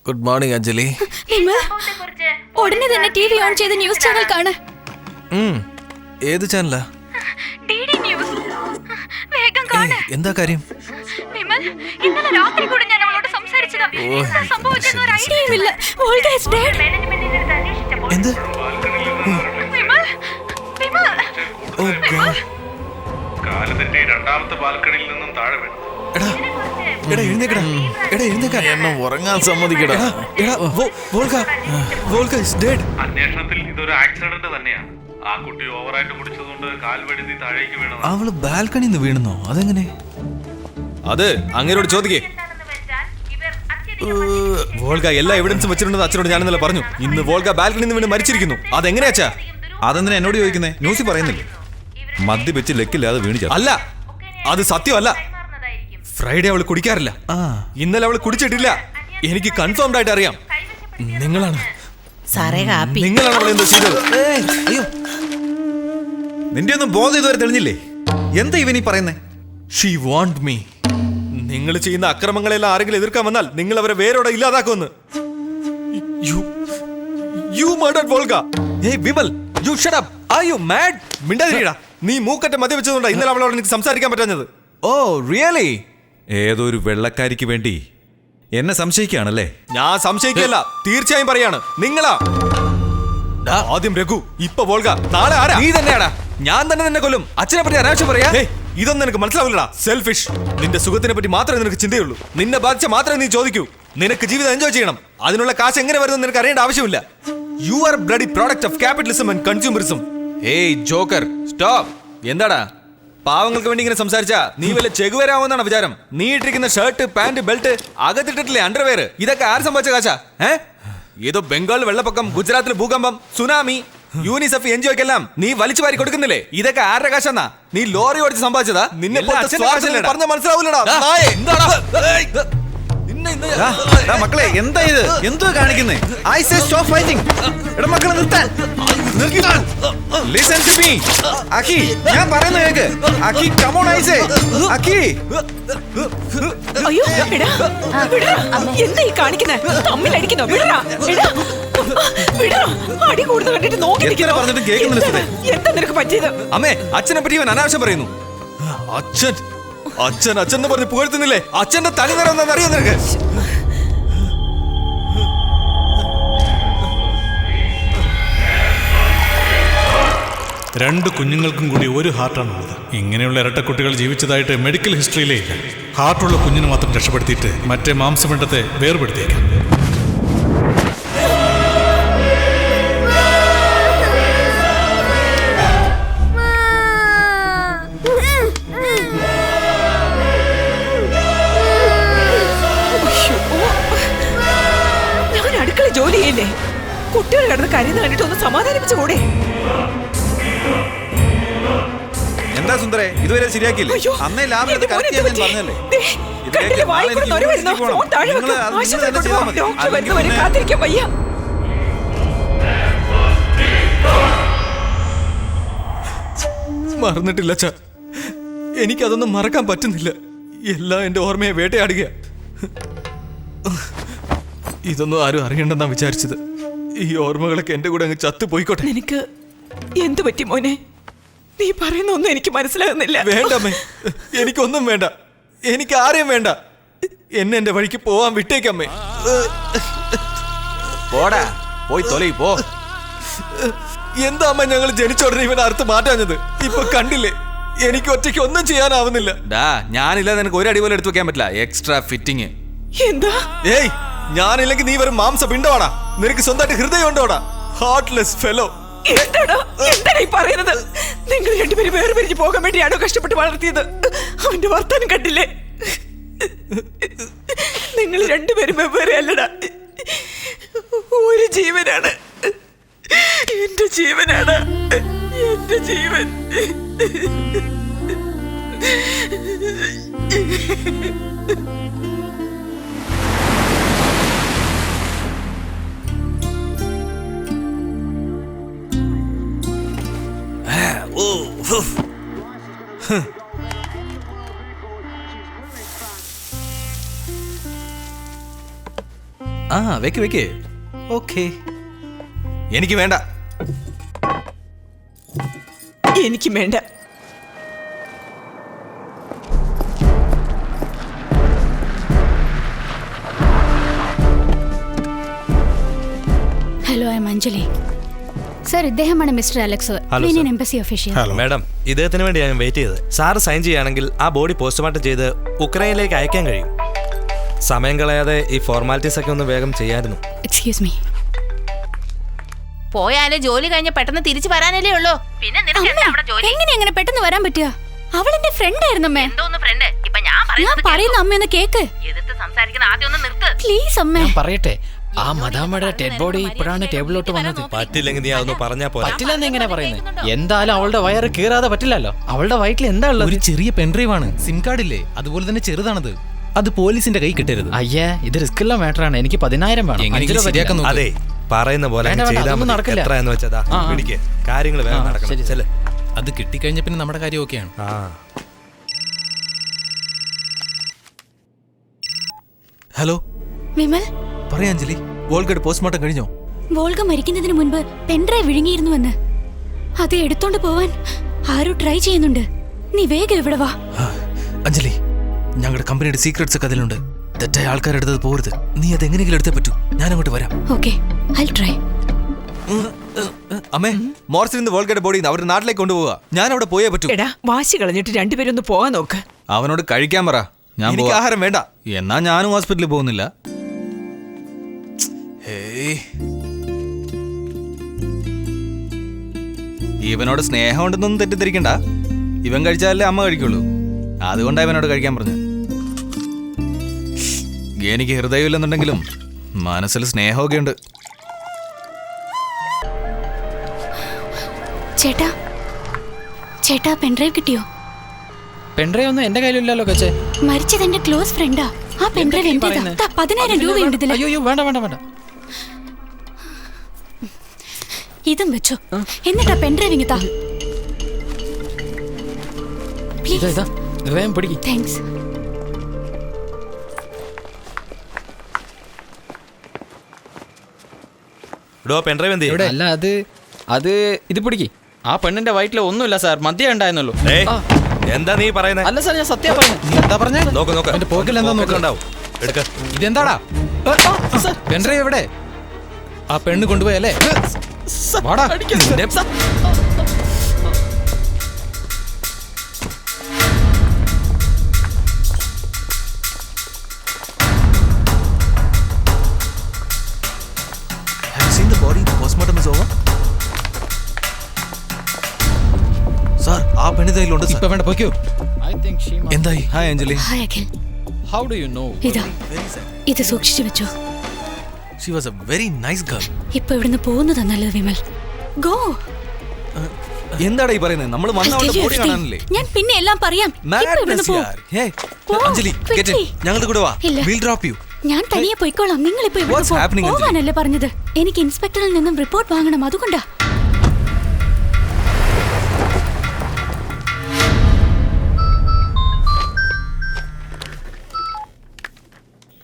Good morning Anjali. ഉടനെ തന്നെ TV on ചെയ്ത് ന്യൂസ് ചാനൽ കാണ്. ഏത് ചാനലാ? DD news. വേഗം കാണ്. എന്താ കാര്യം? വിമൽ, ഇന്നലെ രാത്രി കൂടി ഞാൻ അവളോട് സംസാരിച്ചതാ. എന്താ സംഭവിച്ചെന്ന് ഒരു ഐഡിയ ഇല്ല. Volga is dead. എന്ത്? വിമൽ, വിമൽ. ഓ ഗോഡ്. കാലത്തിന്റെ രണ്ടാമത്തെ ബാൽക്കണിയിൽ നിന്നും താഴെ വീണു. എടാ എഴുന്നേക്കടാ. എടാ എഴുന്നേക്കാ. എന്നെ ഉറങ്ങാൻ സമ്മതിക്കടാ. എടാ വോൾഗ ഈസ് ഡെഡ്. അന്വേഷണത്തിൽ ഇതൊരു ആക്സിഡന്റ് തന്നെയാണ്. ആ കുട്ടി ഓവറായിട്ട് കുടിച്ചതുകൊണ്ട് കാൽ വെടിഞ്ഞ് താഴേക്ക് വീണത്. അവള് ബാൽക്കണിന്ന് വീണെന്നോ? അതെങ്ങനെ? അത് അങ്ങേരോട് ചോദിക്കേ. വോൾഗ എല്ലാ എവിഡൻസും വെച്ചിട്ടുണ്ടെന്ന് അച്ഛനോട് ഞാൻ ഇന്നലെ പറഞ്ഞു. ഇന്ന് വോൾഗ ബാൽക്കണിയിൽ നിന്ന് വീണ് മരിച്ചിരിക്കുന്നു. അതെങ്ങനെയാച്ചാ? അതെന്തിനാ എന്നോട് ചോദിക്കുന്നേ? ന്യൂസിൽ പറയുന്നില്ല. മദ്യപിച്ച് ലെക്കില്ലാതെ വീണിച്ച. അല്ല, അത് സത്യമല്ല. ഫ്രൈഡേ അവള് കുടിക്കാറില്ല. ഇന്നലെ അവള് കുടിച്ചിട്ടില്ല. എനിക്ക് കൺഫേംഡ് ആയിട്ട് അറിയാം. നിങ്ങളാണ് അവളെ എന്തോ ചെയ്തത്. അയ്യോ, നിന്റെ ഒന്നും ബോധം ഇതുവരെ തെളിഞ്ഞില്ലേ? എന്താ ഇവനീ പറയുന്നേ? She want me. നിങ്ങൾ ചെയ്യുന്ന അക്രമങ്ങളെല്ലാം ആരെങ്കിലും എതിർക്കാൻ വന്നാൽ നിങ്ങൾ അവരെ വേരോടെ ഇല്ലാതാക്കുമെന്ന്. You murdered Volga. Hey Vimal, you shut up. Are you mad? മിണ്ടാതിരിക്കടാ. നീ മൂക്കറ്റ മദ്യം വെച്ചതുകൊണ്ടാ ഇന്നലെ അവളോട് എനിക്ക് സംസാരിക്കാൻ പറ്റാഞ്ഞത്. Oh really? ഏതോ ഒരു വെള്ളക്കാരിക്ക് വേണ്ടി എന്നെ സംശയിക്കുകയാണല്ലേ? ഞാൻ സംശയിക്കല്ല, തീർച്ചയായും പറയാണ്. നിങ്ങളാ. ആദ്യം രഘു, ഇപ്പൊ വോൾഗ, നാളെ ആരാ? നീ തന്നെയാടാ. ഞാൻ തന്നെ നിന്നെ കൊല്ലും. അച്ഛനെ പറ്റി അനാവശ്യം പറയാ. ഇതൊന്നും നിനക്ക് മനസ്സിലാവില്ലടാ. സെൽഫിഷ്. നിന്റെ സുഖത്തിനെ പറ്റി മാത്രമേ നിനക്ക് ചിന്തയുള്ളൂ. നിന്നെ ബാധിച്ച മാത്രമേ നീ ചോദിക്കൂ. നിനക്ക് ജീവിതം എൻജോയ് ചെയ്യണം. അതിനുള്ള കാശ് എങ്ങനെ വരുന്നത് നിനക്ക് അറിയേണ്ട ആവശ്യമില്ല. You are bloody product of capitalism and consumerism. ഏയ് ജോക്കർ, സ്റ്റോപ്പ്. എന്താടാ പാവങ്ങൾക്ക് വേണ്ടി ഇങ്ങനെ സംസാരിച്ചാ നീ വല്ല ചെകുവരാമെന്നാണ് വിചാരം? നീ ഇട്ടിരിക്കുന്ന ഷർട്ട്, പാന്റ്, ബെൽറ്റ്, അകത്തിട്ടിട്ടില്ലേ അണ്ടർവെയർ, ഇതൊക്കെ ആര് സംഭവിച്ച കാശാ? ഏതോ ബംഗാൾ വെള്ളപ്പൊക്കം, ഗുജറാത്തിൽ ഭൂകമ്പം, സുനാമി, യൂണിസെഫ് എൻജിഒക്കെല്ലാം നീ വലിച്ചു വാരി കൊടുക്കുന്നില്ലേ? ഇതൊക്കെ ആരുടെ കാശാന്നാ? നീ ലോറി ഓടിച്ച് സമ്പാദിച്ചതാ? നിന്നെ പറഞ്ഞ മനസ്സിലാവൂലടാ. മക്കളെ, എന്താ ഇത്? എന്തോ കാണിക്കുന്നേ? I say stop fighting. എടാ മക്കളെ, നിർത്താൻ. Listen to me. അഖി, ഞാൻ പറയുന്ന കേക്ക്. Akhi, come on, I say. Akhi. അയ്യോ, എടാ, വിടടാ. എന്താ ഈ കാണിക്കുന്നേ? തമ്മിലടിക്കുന്നോ? വിടടാ, എടാ, വിടടാ. അടി കൂടുതൽ കണ്ടിട്ട് നോക്കി നിൽക്കുന്നു. പറഞ്ഞിട്ട് കേൾക്കുന്നില്ല. എന്താ നിനക്ക് പറ്റിയത്? അമ്മേ, അച്ഛനെ പറ്റി ഇവൻ അനാവശ്യം പറയുന്നു. അച്ഛൻ അച്ഛൻ അച്ഛൻ എന്ന് പറഞ്ഞ് പുകഴ്ത്തുന്നില്ലേ? അച്ഛന്റെ തനി നിറം എന്താണെന്ന് അറിയോ നിനക്ക്? രണ്ട് കുഞ്ഞുങ്ങൾക്കും കൂടി ഒരു ഹാർട്ടാണുള്ളത്. ഇങ്ങനെയുള്ള ഇരട്ടക്കുട്ടികൾ ജീവിച്ചതായിട്ട് മെഡിക്കൽ ഹിസ്റ്ററിയിലേ ഇല്ല. ഹാർട്ടുള്ള കുഞ്ഞിന് മാത്രം രക്ഷപ്പെടുത്തിയിട്ട് മറ്റേ മാംസപിണ്ഡത്തെ വേർപെടുത്തിയേക്കാം. ഞാൻ അടുക്കള ജോലി ചെയ്യില്ലേ? കുട്ടികൾ കിടന്ന് കരയുന്ന കണ്ടിട്ട് ഒന്ന് സമാധാനിപ്പിച്ചു കൂടെ? എന്താ സുന്ദരേ, ഇതുവരെ ശരിയാക്കിയില്ലേ? അന്നേ ലാഭം പറഞ്ഞല്ലേ? മറന്നിട്ടില്ല അച്ഛാ. എനിക്കതൊന്നും മറക്കാൻ പറ്റുന്നില്ല. എല്ലാം എന്റെ ഓർമ്മയെ വേട്ടയാടുക. ഇതൊന്നും ആരും അറിയണ്ടെന്നാ വിചാരിച്ചത്. ഈ ഓർമ്മകളൊക്കെ എന്റെ കൂടെ അങ്ങ് ചത്തുപോയിക്കോട്ടെ. നിനക്ക് എന്തു പറ്റി മോനെ? നീ പറയുന്ന ഒന്നും എനിക്ക് മനസ്സിലാകുന്നില്ല. വേണ്ടമ്മേ, എനിക്കൊന്നും വേണ്ട. എനിക്ക് ആരെയും വേണ്ട. എന്നെ എന്റെ വഴിക്ക് പോവാൻ വിട്ടേക്കമ്മേ. പോടാ, പോയി തൊലൈ പോ. എന്താ അമ്മ ഞങ്ങൾ ജനിച്ചോടനെ ഇവനെ അറുത്ത് മാറ്റാഞ്ഞത്? ഇപ്പൊ കണ്ടില്ലേ, എനിക്ക് ഒറ്റയ്ക്ക് ഒന്നും ചെയ്യാനാവുന്നില്ല. ഞാനില്ലാതെ നിനക്ക് ഒരു അടി പോലും എടുത്തു വെക്കാൻ പറ്റില്ല. Extra fitting. എന്താ? ഏയ്, ഞാനില്ലെങ്കിൽ നീ വെറും മാംസ പിണ്ടോടാ. നിനക്ക് സ്വന്തമായിട്ട് ഹൃദയം ഉണ്ടോടാ? Heartless fellow. എന്താടാ ഈ പറയുന്നത്? നിങ്ങൾ രണ്ടുപേരും വേറെ പിരിഞ്ഞു പോകാൻ വേണ്ടിയാണോ കഷ്ടപ്പെട്ട് വളർത്തിയത്? അവന്റെ വർത്താനം കണ്ടില്ലേ? നിങ്ങൾ രണ്ടുപേരും വെവ്വേറെ അല്ലടാ. ഒരു ജീവനാണ്. എന്റെ ജീവനാണ്. എന്റെ ജീവൻ. വെക്ക് വെക്ക്. ഓക്കേ. എനിക്ക് വേണ്ട. എനിക്ക് വേണ്ട. Hello, I am Anjali. Sir, ഇദ്ദേഹമാണ് mister Alex, Indian embassy official. Madam, ഇദ്ദേഹത്തിന് വേണ്ടി ഞാൻ വെയിറ്റ് ചെയ്തത്. സാറ് സൈൻ ചെയ്യുകയാണെങ്കിൽ ആ ബോഡി പോസ്റ്റ്മോർട്ടം ചെയ്ത് ഉക്രൈനിലേക്ക് അയക്കാൻ കഴിയും. സമയം കളയാതെ ഈ ഫോർമാലിറ്റീസ് ഒക്കെ ഒന്ന് വേഗം ചെയ്യായിരുന്നു. Excuse me. പോയാലേ ജോലി കഴിഞ്ഞ് പെട്ടെന്ന് തിരിച്ചു വരാനല്ലേ ഉള്ളൂ. പിന്നെ എങ്ങനെ അങ്ങനെ പെട്ടെന്ന് വരാൻ പറ്റുക? അവളെന്റെ ഫ്രണ്ട് ആയിരുന്നു അമ്മേ. എന്തോന്ന് ഫ്രണ്ട്? ഇപ്പൊ ഞാൻ പറയുന്ന അമ്മയെന്ന് കേക്ക്. എതിർത്ത് സംസാരിക്കുന്ന ആദ്യം ഒന്ന് നിർത്ത് പ്ലീസ് അമ്മേ. പറയട്ടെ, ആ മദാമ്മയുടെ ഡെഡ് ബോഡി ഇപ്പോഴാണ് ടേബിളിലോട്ട് വന്നത്. പറ്റില്ലെങ്കിൽ നീ അതൊന്ന് പറഞ്ഞാ പോലെ. പറ്റില്ലെന്ന് എങ്ങനെ പറയുന്നത്? എന്തായാലും അവളുടെ വയറ് കീറാതെ പറ്റില്ലല്ലോ. അവളുടെ വയറ്റിൽ എന്താ ഉള്ളത്? ഒരു ചെറിയ പെൻഡ്രൈവ് ആണ്. സിം കാർഡ് ഇല്ലേ, അതുപോലെ തന്നെ ചെറുതാണത്. അത് പോലീസിന്റെ കൈ കിട്ടരുത്. അയ്യേ, ഇത് റിസ്ക് ഉള്ള മാറ്ററാണ്. എനിക്ക് 10,000 വേണം. അതെ, പറയുന്ന പോലെ നടക്കില്ല. എത്രയെന്ന് വെച്ചതാ പിടിക്ക്. കാര്യങ്ങൾ വേഗം നടക്കണം. അത് കിട്ടിക്കഴിഞ്ഞ പിന്നെ നമ്മുടെ കാര്യം ഓക്കെയാണ്. ഹലോ വിമൽ, പറയാ അഞ്ജലി. വോൾഗയുടെ പോസ്റ്റ്മോർട്ടം കഴിഞ്ഞോ? വോൾഗ മരിക്കുന്നതിന് മുൻപ് പെൻഡ്രൈവ് വിഴുങ്ങിയിരുന്നുവെന്ന്. അത് എടുത്തോണ്ട് പോവാൻ ആരോ ട്രൈ ചെയ്യുന്നുണ്ട്. നീ വേഗം ഇവിടെ വാ. അഞ്ജലി, ഞങ്ങളുടെ കമ്പനിയുടെ സീക്രട്സ് ഒക്കെ അതിലുണ്ട്. തെറ്റായ ആൾക്കാരെടുത്തത് പോരുത്. നീ അത് എങ്ങനെയെങ്കിലും എടുത്തേ പറ്റൂ. ഞാൻ അങ്ങോട്ട് വരാം. Okay, I try. അമ്മേ, മോർച്ചിൽ നിന്ന് വോൾഗയുടെ ബോഡി അവരുടെ നാട്ടിലേക്ക് കൊണ്ടുപോവാ. ഞാൻ അവിടെ പോയേ പറ്റൂ. എടാ, വാശി കളഞ്ഞിട്ട് രണ്ടുപേരും ഒന്ന് പോകാൻ നോക്ക്. അവനോട് കഴിക്കാൻ പറ. എനിക്ക് ആഹാരം വേണ്ട. എന്നാ ഞാനും ഹോസ്പിറ്റലിൽ പോകുന്നില്ല. ഇവനോട് സ്നേഹം ഉണ്ടെന്നൊന്നും തെറ്റിദ്ധരിക്കണ്ട. ഇവൻ കഴിച്ചാലേ അമ്മ കഴിക്കുള്ളൂ. അതുകൊണ്ടാണ് ഇവനോട് കഴിക്കാൻ പറഞ്ഞു. എനിക്ക് ഹൃദയമില്ലെന്നുണ്ടെങ്കിലും മനസ്സിൽ സ്നേഹമൊക്കെ ഉണ്ട്. ചേട്ടാ, ചേട്ടാ, പെൻഡ്രൈവ് കിട്ടിയോ? പെൻഡ്രൈവ് ഒന്നും എന്റെ കയ്യിലില്ലല്ലോ കൊച്ചേ. മരിച്ചത് എന്റെ ക്ലോസ് ഫ്രണ്ടാ. ആ പെൻഡ്രൈവ് എന്റേതാ. 10,000 രൂപയുണ്ട് ഇതില്. അയ്യോ, വേണ്ട വേണ്ട വേണ്ട. ഇതും വെച്ചോ. എന്നിട്ടാ പെൻഡ്രൈവ് ഇങ്ങത്താ. ഇതാ വേഗം പിടിക്ക്. താങ്ക്സ്. പെൻഡ്രൈവ് എന്ത്? അല്ല, അത് ഇത് പിടിക്ക്. ആ പെണ്ണിന്റെ വയറ്റിൽ ഒന്നുമില്ല സാർ, മദ്യം ഉണ്ടായിരുന്നല്ലോ. എന്താ നീ പറയുന്നത്? അല്ല സാർ, ഞാൻ സത്യം പറഞ്ഞു. എന്താ പറഞ്ഞേ? നോക്ക് പോക്കൽ എന്താ നോക്കുന്നുണ്ടാവും. എടുക്ക. ഇതെന്താടാ? പെൻഡ്രൈവ് എവിടെ? ആ പെണ്ണ് കൊണ്ടുപോയല്ലേ? വാടാ. ആ പെണ്ണിതയിലുണ്ട്. ഇപ്പൊ വേണ്ട, പോയിക്കോ. എന്തായി? Hi Anjali. Hi Akhil. How do you know? ഇതാ, ഇത് സൂക്ഷിച്ചു വെച്ചോ. She was a very nice girl. ഇപ്പൊ ഇവിടുന്ന് പോകുന്നതാ നല്ലത് വിമൽ. ഗോ. എന്താടാ ഈ പറയുന്നത്? നമ്മൾ വന്നവളുടെ ബോഡി കാണാനല്ലേ? ഞാൻ പിന്നെ എല്ലാം പറയാം. ഇപ്പൊ ഇവിടുന്ന് പോ. അഞ്ജലി, ഞങ്ങളുടെ കൂടെ വാ. We'll drop you. ഞാൻ തനിയെ പോയിക്കോളാം. നിങ്ങൾ ഇപ്പൊ ഇവിടുന്ന് പോവാനല്ലേ പറഞ്ഞത്? എനിക്ക് ഇൻസ്പെക്ടറിൽ നിന്നും റിപ്പോർട്ട് വാങ്ങണം, അതുകൊണ്ടാ.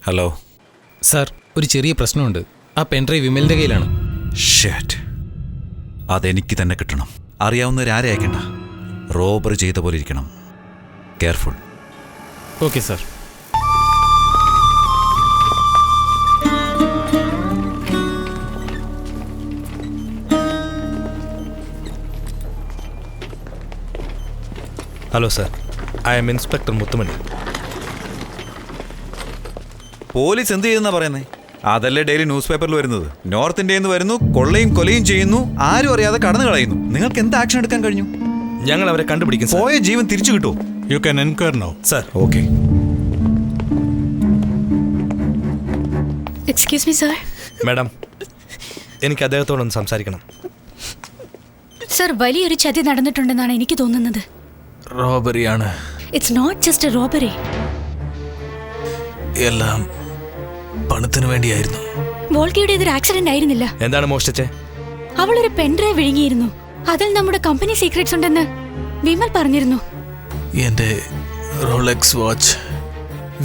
ഹലോ സാർ, ഒരു ചെറിയ പ്രശ്നമുണ്ട്. ആ പെൻഡ്രൈവ് വിമലിന്റെ കയ്യിലാണ്. ഷേറ്റ്, അതെനിക്ക് തന്നെ കിട്ടണം. അറിയാവുന്നവരാരെ അയക്കണ്ട. റോബറി ചെയ്ത പോലെ ഇരിക്കണം. Careful. Okay sir. Hello sir, I am inspector Muthumani. Police എന്ത് ചെയ്യുന്ന പറയുന്നേ? അതല്ലേ ഡെയിലി ന്യൂസ് പേപ്പറിൽ വരുന്നത്. നോർത്ത് ഇന്ത്യയിൽ നിന്ന് വരുന്നു, കൊള്ളയും കൊലയും ചെയ്യുന്നു, ആരും അറിയാതെ കടന്നു കളയുന്നു. നിങ്ങൾക്ക് എന്ത് ആക്ഷൻ എടുക്കാൻ കഴിഞ്ഞു? ഞങ്ങൾ അവരെ കണ്ടുപിടിക്കും. പോയ ജീവൻ തിരിച്ചു കിട്ടുമോ? You can enquire now. Sir. Okay. Excuse me sir. Madam, എനിക്ക് അദ്ദേഹത്തോടൊന്ന് സംസാരിക്കണം. സർ, വലിയൊരു ചതി നടന്നിട്ടുണ്ടെന്നാണ് എനിക്ക് തോന്നുന്നത്. റോബറിയാണ്. It's not just a robbery. എല്ലാം പണത്തിന് വേണ്ടിയായിരുന്നു. വോൾഗയുടെ ഇതൊരു ആക്സിഡന്റ് ആയിരുന്നില്ല. എന്താണ് മോഷ്ടിച്ചേ? അവളൊരു പെൻഡ്രൈവ് വിഴുങ്ങിയിരുന്നു. അതിൽ നമ്മുടെ കമ്പനി സീക്രട്സ് ഉണ്ടെന്ന് വിമൽ പറഞ്ഞിരുന്നു. എന്റെ റോളക്സ് വാച്ച്,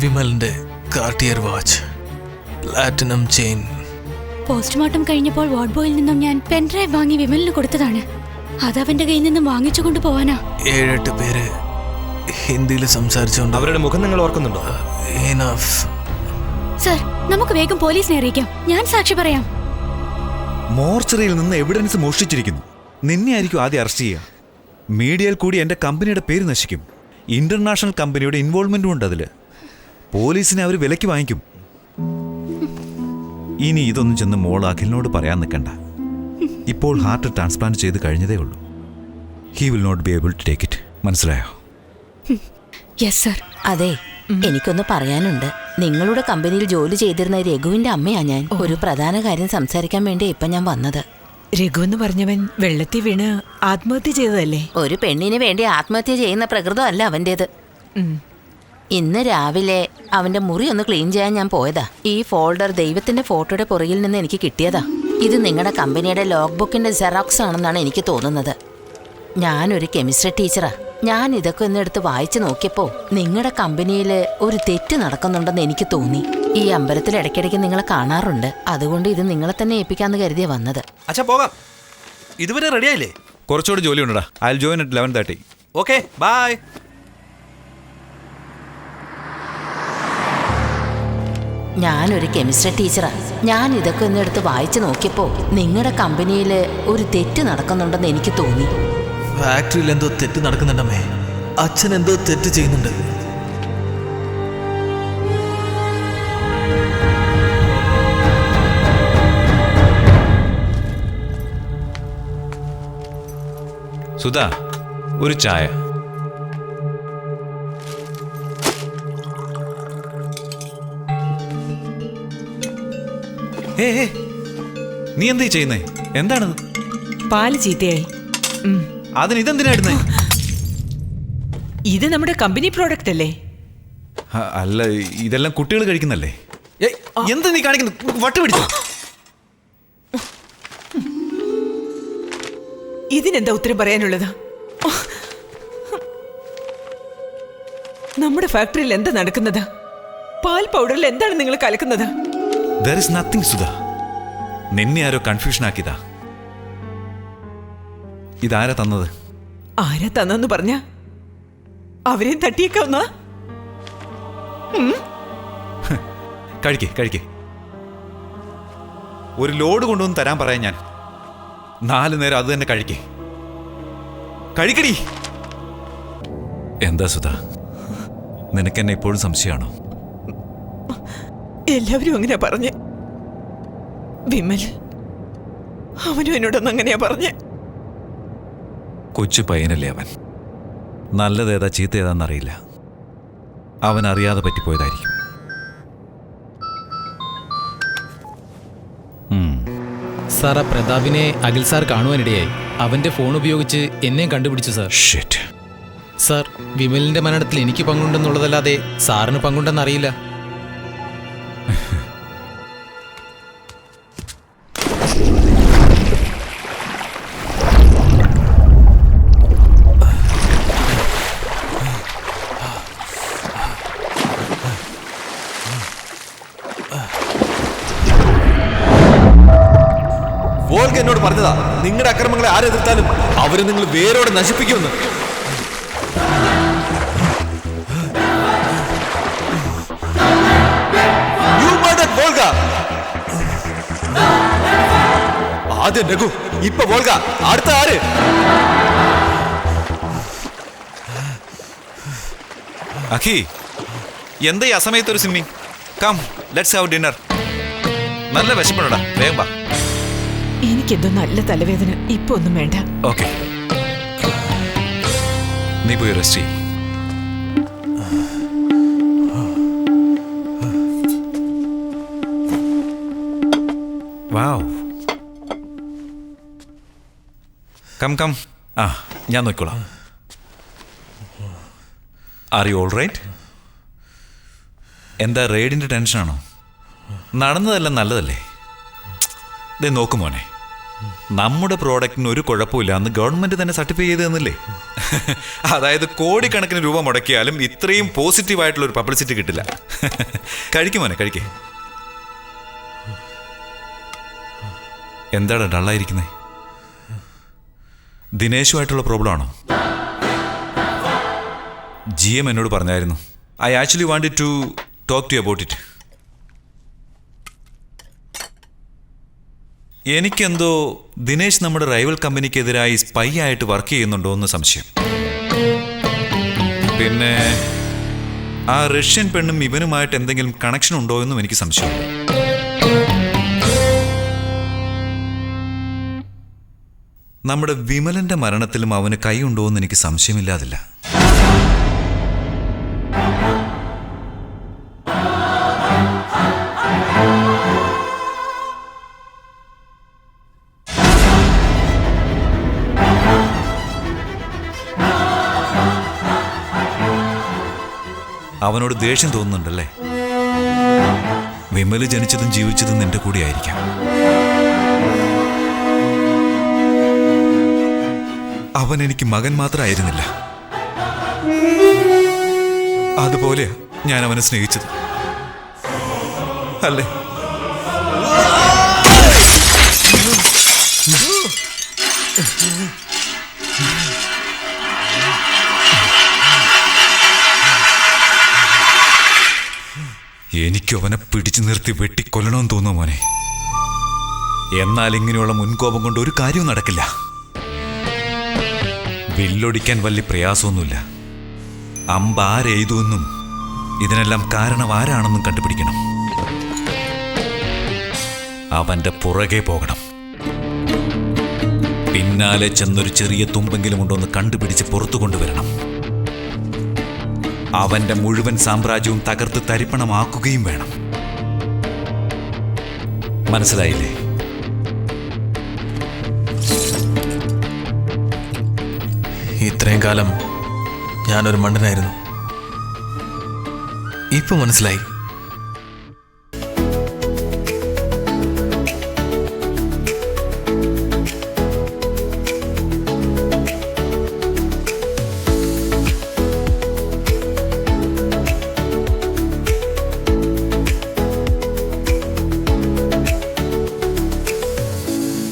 വിമലിന്റെ Cartier watch, platinum chain, postmortem കഴിഞ്ഞപ്പോൾ വാർഡ് ബോയിൽ നിന്നും ഞാൻ പെൻഡ്രൈവ് വാങ്ങി വിമലിന് കൊടുത്തതാണ്. അത് അവന്റെ കയ്യിൽ നിന്നും വാങ്ങിച്ചു കൊണ്ട് പോവാനാ. 7-8 പേര് ഹിന്ദിയിൽ സംസാരിച്ചോണ്ട് അവരുടെ മുഖം നിങ്ങൾ ഓർക്കുന്നുണ്ടോ? സർ, നമുക്ക് വേഗം പോലീസിനെ അറിയിക്കാം. ഞാൻ സാക്ഷി പറയാം. മോർച്ചറിയിൽ നിന്ന് എവിഡൻസ് മോഷ്ടിച്ചിരിക്കുന്നു. നിന്നെ ആയിരിക്കും ആദ്യം അറസ്റ്റ് ചെയ്യുക. മീഡിയയിൽ കൂടി എൻ്റെ കമ്പനിയുടെ പേര് നശിക്കും. ഇന്റർനാഷണൽ കമ്പനിയുടെ ഇൻവോൾവ്മെന്റും ഉണ്ട് അതിൽ. പോലീസിനെ അവർ വിലയ്ക്ക് വാങ്ങിക്കും. ഇനി ഇതൊന്നും ചെന്ന് മോൾ അഖിലിനോട് പറയാൻ നിൽക്കണ്ട. ഇപ്പോൾ ഹാർട്ട് ട്രാൻസ്പ്ലാന്റ് ചെയ്ത് കഴിഞ്ഞതേ ഉള്ളൂ. He will not be able to take it. മനസ്സിലായോ? Yes sir. അതെ, എനിക്കൊന്ന് പറയാനുണ്ട്. നിങ്ങളുടെ കമ്പനിയിൽ ജോലി ചെയ്തിരുന്ന രഘുവിന്റെ അമ്മയാ ഞാൻ. ഒരു പ്രധാന കാര്യം സംസാരിക്കാൻ വേണ്ടി ഇപ്പൊ ഞാൻ വന്നത്. രഘു എന്ന് പറഞ്ഞവൻ വെള്ളത്തിൽ വീണ് ആത്മഹത്യ ചെയ്തതല്ലേ? ഒരു പെണ്ണിന് വേണ്ടി ആത്മഹത്യ ചെയ്യുന്ന പ്രകൃതം അല്ല അവന്റേത്. ഇന്ന് രാവിലെ അവന്റെ മുറി ഒന്ന് ക്ലീൻ ചെയ്യാൻ ഞാൻ പോയതാ. ഈ ഫോൾഡർ ദൈവത്തിന്റെ ഫോട്ടോയുടെ പുറകിൽ നിന്ന് എനിക്ക് കിട്ടിയതാ. ഇത് നിങ്ങളുടെ കമ്പനിയുടെ ലോഗ് ബുക്കിന്റെ സെറോക്സ് ആണെന്നാണ് എനിക്ക് തോന്നുന്നത്. ഞാനൊരു കെമിസ്ട്രി ടീച്ചറാ. ഞാൻ ഇതൊക്കെ ഒന്ന് എടുത്ത് വായിച്ചു നോക്കിയപ്പോ നിങ്ങളുടെ കമ്പനിയിൽ ഒരു തെറ്റ് നടക്കുന്നുണ്ടെന്ന് എനിക്ക് തോന്നി. ഈ അമ്പലത്തിൽ ഇടയ്ക്കിടയ്ക്ക് നിങ്ങളെ കാണാറുണ്ട്. അതുകൊണ്ട് ഇത് നിങ്ങളെ തന്നെ ഏൽപ്പിക്കാന്ന് കരുതിയാ വന്നത്. അച്ഛാ പോകാം. ഇതുവരെ റെഡിയായില്ലേ? കുറച്ചുകൂടി ജോലി ഉണ്ടടാ. I will join at 11:30. Okay, bye. ഞാനൊരു കെമിസ്ട്രി ടീച്ചറാ. ഞാൻ ഇതൊക്കെ ഒന്ന് എടുത്ത് വായിച്ചു നോക്കിയപ്പോ നിങ്ങളുടെ കമ്പനിയിൽ ഒരു തെറ്റ് നടക്കുന്നുണ്ടെന്ന് എനിക്ക് തോന്നി. ഫാക്ടറിയിൽ എന്തോ തെറ്റ് നടക്കുന്നുണ്ടമ്മേ. അച്ഛൻ എന്തോ തെറ്റ് ചെയ്യുന്നുണ്ട്. സുധാ, ഒരു ചായ. നീ എന്താ ചെയ്യുന്നേ? എന്താണത്? പാല് ചീത്തയായി. അതിന് ഇതെന്തിനായിരുന്നേ? ഇത് നമ്മുടെ കമ്പനി പ്രോഡക്റ്റ് അല്ലേ? അല്ല, ഇതെല്ലാം കുട്ടികൾ കഴിക്കുന്നല്ലേ? എന്താ നീ കാണിക്കുന്നത്? വട്ട് പിടിച്ചു. ഇതിനെന്താ ഉത്തരം പറയാനുള്ളത്? നമ്മുടെ ഫാക്ടറിയിൽ എന്താ നടക്കുന്നത്? പാൽ പൗഡറിൽ എന്താണ് നിങ്ങൾ കലക്കുന്നത്? There is nothing, Sudha. നിന്നെ ആരോ കൺഫ്യൂഷൻ ആക്കിയതാ. ഇതാരാ തന്നത്? ആരാ തന്നെന്ന് പറഞ്ഞ അവരെയും തട്ടിയേക്കാവുന്ന? കഴിക്കേ. ഒരു ലോഡ് കൊണ്ടുവന്ന് തരാൻ പറയാൻ ഞാൻ. 4 നേരം അത് തന്നെ കഴിക്കടി. എന്താ സുധാ, നിനക്കെന്നെ ഇപ്പോഴും സംശയമാണോ? എല്ലാവരും അങ്ങനെയാ പറഞ്ഞേ. വിമൽ അവനും എന്നോടൊന്നും അങ്ങനെയാ പറഞ്ഞേ. കൊച്ചു പയ്യനല്ലേ അവൻ. നല്ലതേതാ ചീത്ത ഏതാന്നറിയില്ല. അവൻ അറിയാതെ പറ്റിപ്പോയതായിരിക്കും. സാർ, ആ പ്രതാപിനെ അഖിൽ സാർ കാണുവാനിടയായി. അവന്റെ ഫോൺ ഉപയോഗിച്ച് എന്നെ കണ്ടുപിടിച്ചു സാർ. ഷിറ്റ്. സാർ, വിമലിന്റെ മരണത്തിൽ എനിക്ക് പങ്കുണ്ടെന്നുള്ളതല്ലാതെ സാറിന് പങ്കുണ്ടെന്നറിയില്ല. വോൾഗ എന്നോട് പറഞ്ഞതാ, നിങ്ങളുടെ അക്രമങ്ങളെ ആരെതിർത്താലും അവരെ നിങ്ങൾ വേരോടെ നശിപ്പിക്കുമെന്ന്. ആദ്യം രഘു, ഇപ്പൊ വോൾഗ, അടുത്ത ആര്? അഖി, എന്താ ഈ അസമയത്തൊരു swimming? Come, let's have dinner. നല്ല വിശപ്പുണ്ടടാ, വേഗം വാ. എനിക്കെന്തോ നല്ല തലവേദന. ഇപ്പൊ ഒന്നും വേണ്ട. ഓക്കെ, നീ പോയി റെസ്റ്റ് ചെയ്യ്. Wow, come. ആ, ഞാൻ നോക്കിക്കോളാം. Are you all right? എന്താ റെയ്ഡിൻ്റെ ടെൻഷനാണോ? നടന്നതെല്ലാം നല്ലതല്ലേ? ദേ നോക്ക് മോനെ, നമ്മുടെ പ്രോഡക്റ്റിന് ഒരു കുഴപ്പമില്ല എന്ന് ഗവൺമെന്റ് തന്നെ സർട്ടിഫൈ ചെയ്ത് തന്നില്ലേ? അതായത് കോടിക്കണക്കിന് രൂപ മുടക്കിയാലും ഇത്രയും പോസിറ്റീവായിട്ടുള്ള ഒരു പബ്ലിസിറ്റി കിട്ടില്ല. കഴിക്കും മോനെ, കഴിക്കേ. എന്താണ് ഡള്ളായിരിക്കുന്നേ? ദിനേശുമായിട്ടുള്ള പ്രോബ്ലം ആണോ? GM എന്നോട് പറഞ്ഞായിരുന്നു. I actually wanted to talk to about it. എനിക്കെന്തോ ദിനേശ് നമ്മുടെ റൈവൽ കമ്പനിക്കെതിരായി സ്പൈ ആയിട്ട് വർക്ക് ചെയ്യുന്നുണ്ടോ എന്ന് സംശയം. പിന്നെ ആ റഷ്യൻ പെണ്ണും ഇവനുമായിട്ട് എന്തെങ്കിലും കണക്ഷൻ ഉണ്ടോ എന്നും എനിക്ക് സംശയം. നമ്മുടെ വിമലന്റെ മരണത്തിലും അവന് കൈയുണ്ടോ എന്ന് എനിക്ക് സംശയമില്ലാതില്ല. അവനോട് ദേഷ്യം തോന്നുന്നുണ്ടല്ലേ? വിമല് ജനിച്ചതും ജീവിച്ചതും നിന്റെ കൂടെ ആയിരിക്കാം. അവൻ എനിക്ക് മകൻ മാത്രമായിരുന്നില്ല. അതുപോലെയാ ഞാൻ അവനെ സ്നേഹിച്ചത്, അല്ലേ? എനിക്ക് അവനെ പിടിച്ചു നിർത്തി വെട്ടിക്കൊല്ലണമെന്ന് തോന്നുന്നു മോനെ. എന്നാൽ ഇങ്ങനെയുള്ള മുൻകോപം കൊണ്ട് ഒരു കാര്യവും നടക്കില്ല. വില്ലൊടിക്കാൻ വലിയ പ്രയാസമൊന്നുമില്ല. അമ്പ ആരെയ്തുവെന്നും ഇതിനെല്ലാം കാരണം ആരാണെന്നും കണ്ടുപിടിക്കണം. അവന്റെ പുറകെ പോകണം. പിന്നാലെ ചെന്നൊരു ചെറിയ തുമ്പെങ്കിലും ഉണ്ടോന്ന് കണ്ടുപിടിച്ച് പുറത്തു കൊണ്ടുവരണം. അവന്റെ മുഴുവൻ സാമ്രാജ്യവും തകർത്ത് തരിപ്പണമാക്കുകയും വേണം. മനസ്സിലായില്ലേ? ഇത്രയും കാലം ഞാനൊരു മണ്ടനായിരുന്നു. ഇപ്പൊ മനസ്സിലായി.